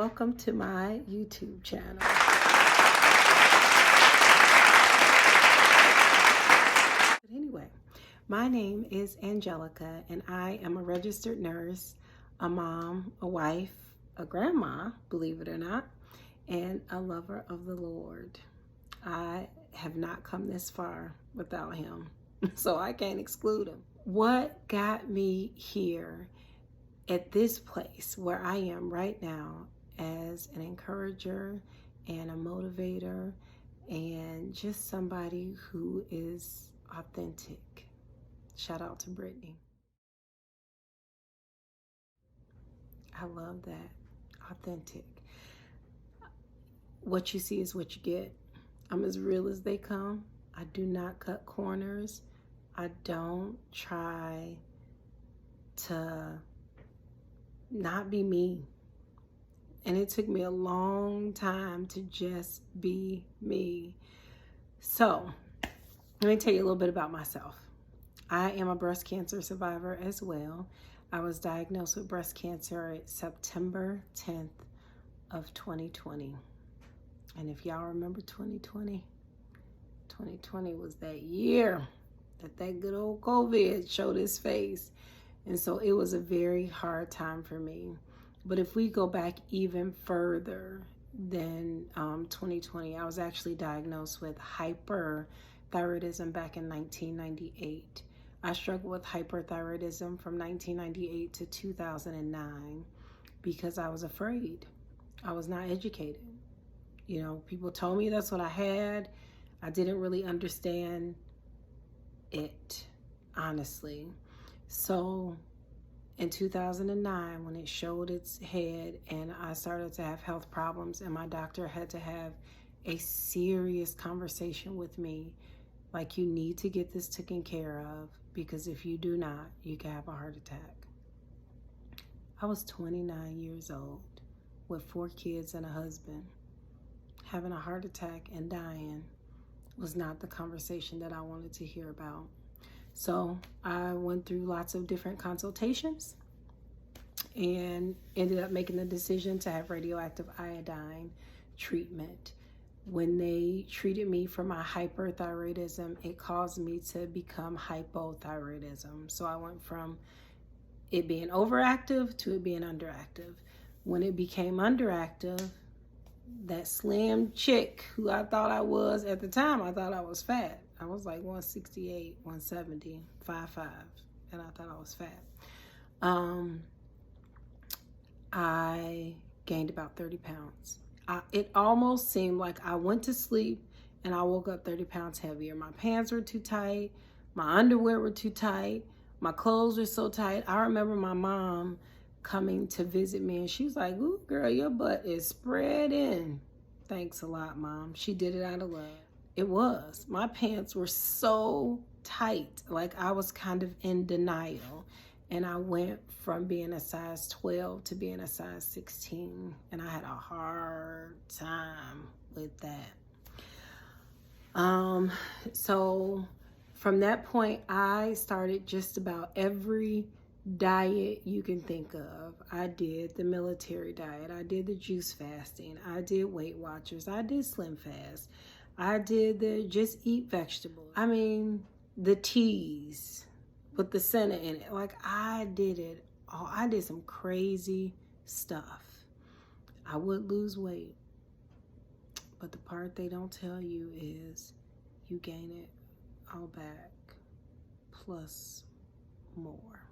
welcome to my YouTube channel. But anyway, my name is Angelica, and I am a registered nurse, a mom, a wife, a grandma, believe it or not, and a lover of the Lord. I have not come this far without him, so I can't exclude him. What got me here at this place where I am right now as an encourager and a motivator and just somebody who is authentic? Shout out to Brittany. I love that. Authentic. What you see is what you get. I'm as real as they come. I do not cut corners. I don't try to not be me. And it took me a long time to just be me. So let me tell you a little bit about myself. I am a breast cancer survivor as well. I was diagnosed with breast cancer September 10th of 2020. And if y'all remember 2020 was that year that good old COVID showed its face. And so it was a very hard time for me. But if we go back even further than 2020, I was actually diagnosed with hyperthyroidism back in 1998. I struggled with hyperthyroidism from 1998 to 2009 because I was afraid. I was not educated. You know, people told me that's what I had. I didn't really understand it, honestly. So in 2009, when it showed its head and I started to have health problems, and my doctor had to have a serious conversation with me, like, you need to get this taken care of, because if you do not, you can have a heart attack. I was 29 years old with 4 kids and a husband. Having a heart attack and dying was not the conversation that I wanted to hear about. So I went through lots of different consultations and ended up making the decision to have radioactive iodine treatment. When they treated me for my hyperthyroidism, it caused me to become hypothyroidism. So I went from it being overactive to it being underactive. When it became underactive, that slim chick who I thought I was at the time, I thought I was fat. I was like 168, 170, 5'5", and I thought I was fat. I gained about 30 pounds. It almost seemed like I went to sleep and I woke up 30 pounds heavier. My pants were too tight. My underwear were too tight. My clothes were so tight. I remember my mom coming to visit me and she was like, "Ooh, girl, your butt is spreading." Thanks a lot, Mom. She did it out of love. It was. My pants were so tight, like I was kind of in denial. And I went from being a size 12 to being a size 16. And I had a hard time with that. So from that point, I started just about every diet you can think of. I did the military diet. I did the juice fasting. I did Weight Watchers. I did Slim Fast. I did the just eat vegetables. I mean, the teas with the senna in it. Like, I did it all. I did some crazy stuff. I would lose weight. But the part they don't tell you is you gain it all back plus more.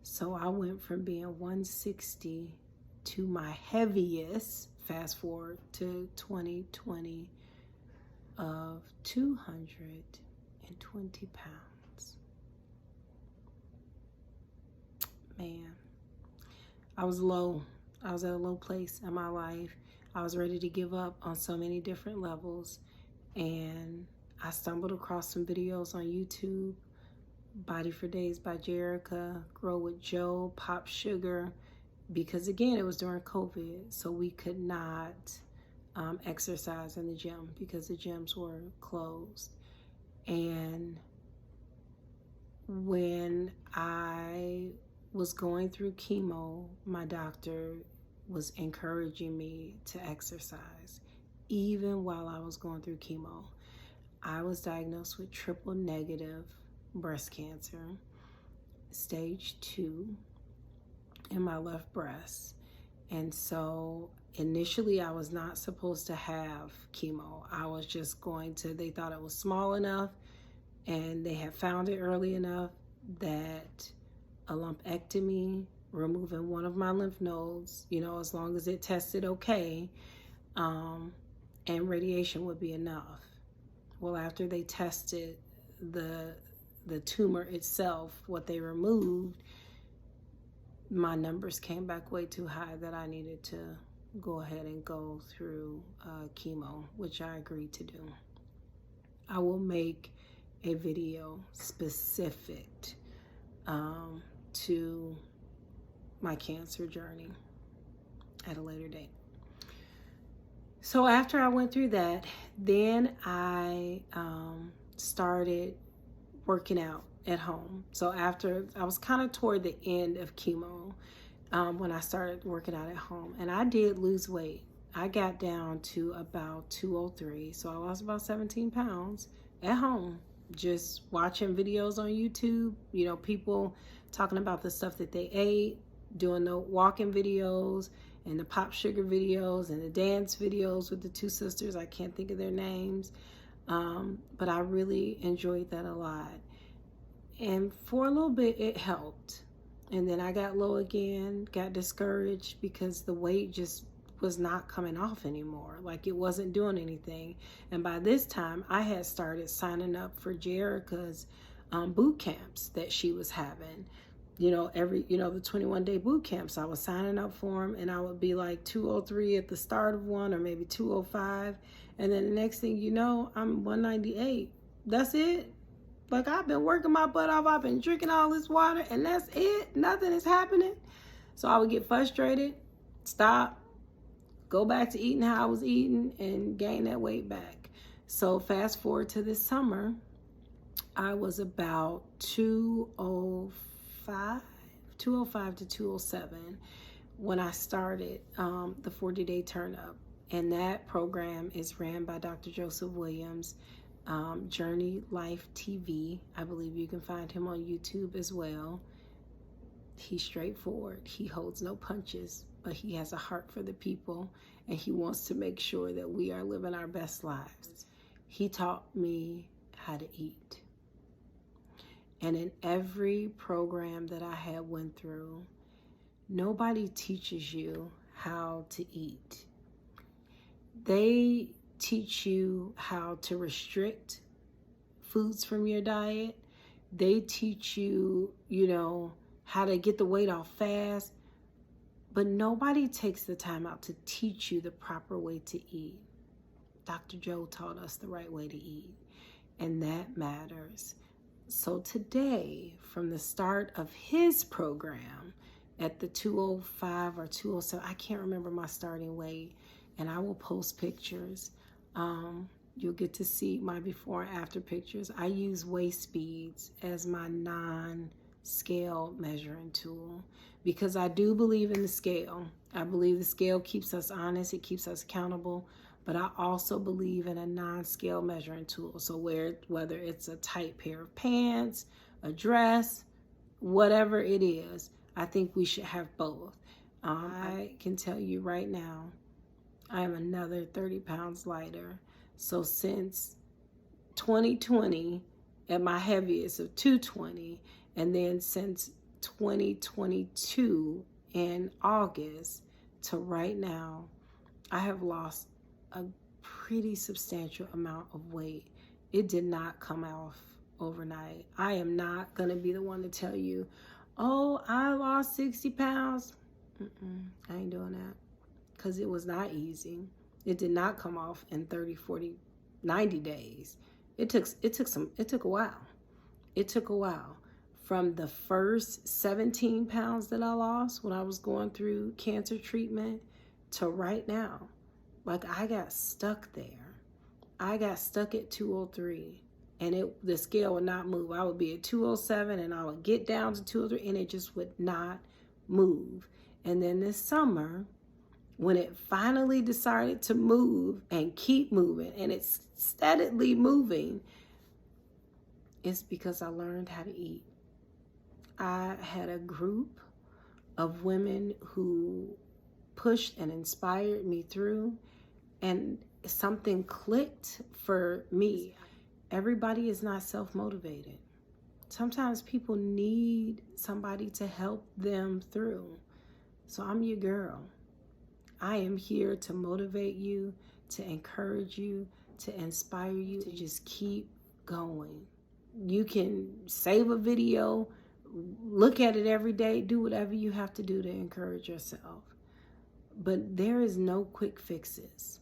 So I went from being 160 to my heaviest, fast forward to 2020, of 220 pounds. Man, I was low. I was at a low place in my life. I was ready to give up on so many different levels. And I stumbled across some videos on YouTube. Body for Days by Jerica, Grow with Joe, Pop Sugar, because again, it was during COVID, so we could not exercise in the gym because the gyms were closed. And when I was going through chemo, my doctor was encouraging me to exercise, even while I was going through chemo. I was diagnosed with triple negative breast cancer, stage 2, in my left breast. And so initially I was not supposed to have chemo. I was just they thought it was small enough and they had found it early enough that a lumpectomy, removing one of my lymph nodes, as long as it tested okay, and radiation would be enough. Well, after they tested the tumor itself, what they removed, my numbers came back way too high that I needed to go ahead and go through chemo, which I agreed to do. I will make a video specific to my cancer journey at a later date. So after I went through that, then I started working out at home. So after, I was kind of toward the end of chemo when I started working out at home, and I did lose weight. I got down to about 203, so I lost about 17 pounds at home, just watching videos on YouTube, people talking about the stuff that they ate, doing the walking videos and the pop sugar videos and the dance videos with the two sisters. I can't think of their names, but I really enjoyed that a lot. And for a little bit, it helped. And then I got low again, got discouraged because the weight just was not coming off anymore. Like, it wasn't doing anything. And by this time, I had started signing up for Jerica's boot camps that she was having. The 21-day boot camps. I was signing up for them, and I would be like 203 at the start of one, or maybe 205. And then the next thing you know, I'm 198. That's it. Like, I've been working my butt off. I've been drinking all this water, and that's it. Nothing is happening. So I would get frustrated, stop, go back to eating how I was eating, and gain that weight back. So fast forward to this summer, I was about 205 to 207 when I started the 40-day turn up. And that program is ran by Dr. Joseph Williams, Journey Life TV. I believe you can find him on YouTube as well. He's straightforward. He holds no punches, but he has a heart for the people, and he wants to make sure that we are living our best lives. He taught me how to eat. And in every program that I had went through, nobody teaches you how to eat. They teach you how to restrict foods from your diet. They teach you, how to get the weight off fast. But nobody takes the time out to teach you the proper way to eat. Dr. Joe taught us the right way to eat, and that matters. So today, from the start of his program at the 205 or 207, I can't remember my starting weight, and I will post pictures. You'll get to see my before and after pictures. I use waist beads as my non-scale measuring tool because I do believe in the scale. I believe the scale keeps us honest, it keeps us accountable, but I also believe in a non-scale measuring tool. So whether it's a tight pair of pants, a dress, whatever it is, I think we should have both. I can tell you right now, I am another 30 pounds lighter. So since 2020, at my heaviest of 220, and then since 2022 in August to right now, I have lost a pretty substantial amount of weight. It did not come off overnight. I am not going to be the one to tell you, oh, I lost 60 pounds. I ain't doing that, because it was not easy. It did not come off in 30, 40, 90 days. It took a while. It took a while. From the first 17 pounds that I lost when I was going through cancer treatment to right now. Like, I got stuck there. I got stuck at 203, and the scale would not move. I would be at 207 and I would get down to 203 and it just would not move. And then this summer, when it finally decided to move and keep moving, and it's steadily moving, it's because I learned how to eat. I had a group of women who pushed and inspired me through, and something clicked for me. Everybody is not self-motivated. Sometimes people need somebody to help them through. So I'm your girl. I am here to motivate you, to encourage you, to inspire you to just keep going. You can save a video, look at it every day, do whatever you have to do to encourage yourself. But there is no quick fixes.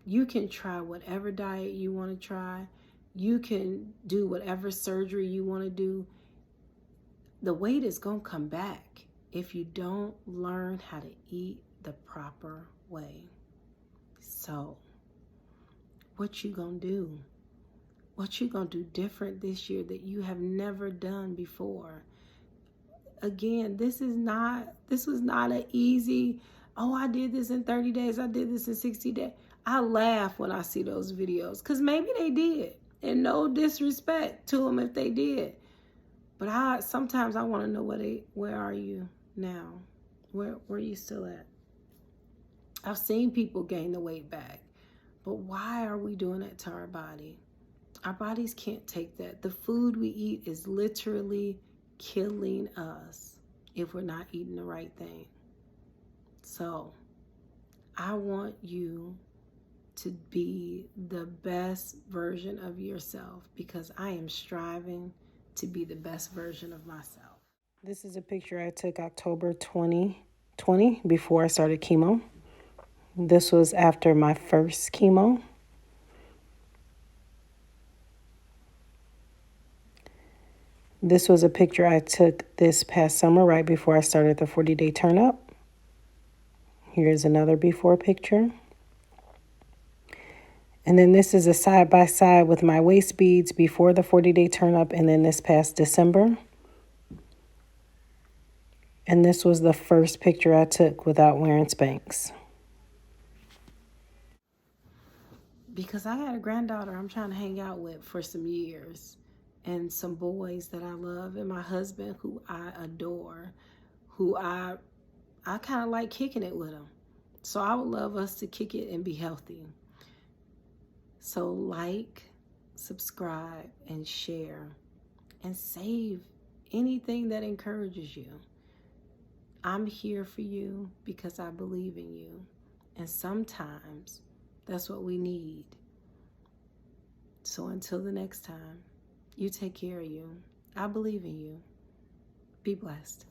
You can try whatever diet you want to try. You can do whatever surgery you want to do. The weight is going to come back if you don't learn how to eat the proper way. So, what you going to do? What you going to do different this year that you have never done before? Again, this was not an easy, oh, I did this in 30 days, I did this in 60 days. I laugh when I see those videos because maybe they did. And no disrespect to them if they did. But sometimes I want to know where are you now? Where are you still at? I've seen people gain the weight back. But why are we doing that to our body? Our bodies can't take that. The food we eat is literally killing us if we're not eating the right thing. So I want you to be the best version of yourself because I am striving to be the best version of myself. This is a picture I took October 2020 before I started chemo. This was after my first chemo. This was a picture I took this past summer right before I started the 40-day turn up. Here's another before picture. And then this is a side-by-side with my waist beads before the 40-day turn up and then this past December. And this was the first picture I took without wearing Spanx. Because I had a granddaughter I'm trying to hang out with for some years. And some boys that I love. And my husband who I adore. Who I kind of like kicking it with him. So I would love us to kick it and be healthy. So like, subscribe, and share. And save anything that encourages you. I'm here for you because I believe in you. And sometimes that's what we need. So until the next time, you take care of you. I believe in you. Be blessed.